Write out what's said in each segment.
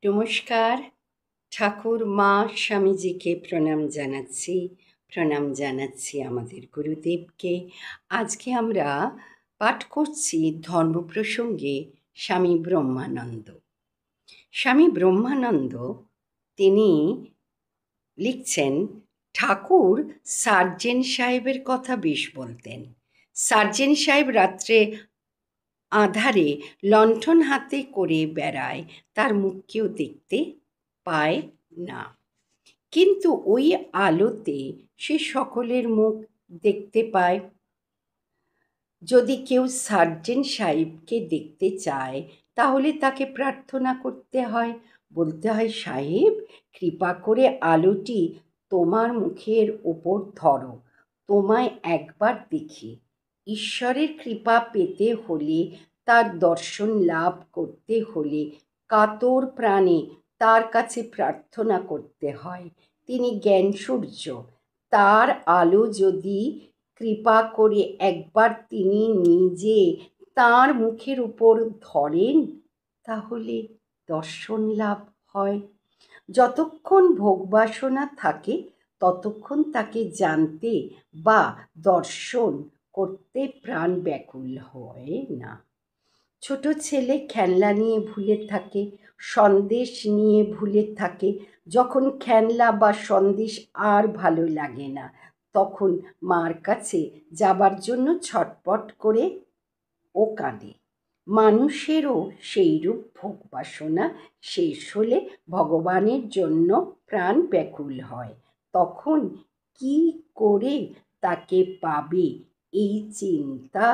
নমস্কার। ঠাকুর মা স্বামীজিকে প্রণাম জানাচ্ছি আমাদের গুরুদেবকে। আজকে আমরা পাঠ করছি ধর্ম প্রসঙ্গে স্বামী ব্রহ্মানন্দ। স্বামী ব্রহ্মানন্দ তিনি লিখছেন, ঠাকুর সার্জেন সাহেবের কথা বেশ বলতেন। সার্জেন সাহেব রাত্রে আঁধারে লণ্ঠন হাতে করে বেড়ায়, তার মুখ কেউ দেখতে পায় না, কিন্তু ওই আলোতে সে সকলের মুখ দেখতে পায়। যদি কেউ সার্জেন সাহেবকে দেখতে চায় তাহলে তাকে প্রার্থনা করতে হয়, বলতে হয়, সাহেব কৃপা করে আলোটি তোমার মুখের ওপর ধরো, তোমায় একবার দেখি। ঈশ্বরের কৃপা পেতে হলে, তার দর্শন লাভ করতে হলে কাতর প্রাণে তার কাছে প্রার্থনা করতে হয়। তিনি জ্ঞান সূর্য, তার আলো যদি কৃপা করে একবার তিনি নিজে তার মুখের উপর ধরেন তাহলে দর্শন লাভ হয়। যতক্ষণ ভোগবাসনা থাকে ততক্ষণ তাকে জানতে বা দর্শন করতে প্রাণ ব্যাকুল হয় না। ছোট ছেলে খেলনা নিয়ে ভুলে থাকে, সন্দেশ নিয়ে ভুলে থাকে। যখন খেলনা বা সন্দেশ আর ভালো লাগে না, তখন মার কাছে যাবার জন্য ছটপট করে ও কাঁদে। মানুষেরও সেইরূপ ভোগ বাসনা শেষ হলে ভগবানের জন্য প্রাণ ব্যাকুল হয়। তখন কি করে তাকে পাবে, এই চিন্তা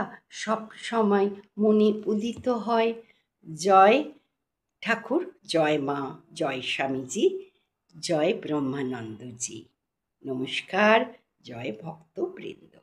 সব সময় মনে উদিত হয়। জয় ঠাকুর, জয় মা, জয় স্বামীজি, জয় ব্রহ্মানন্দজি। নমস্কার, জয় ভক্তবৃন্দ।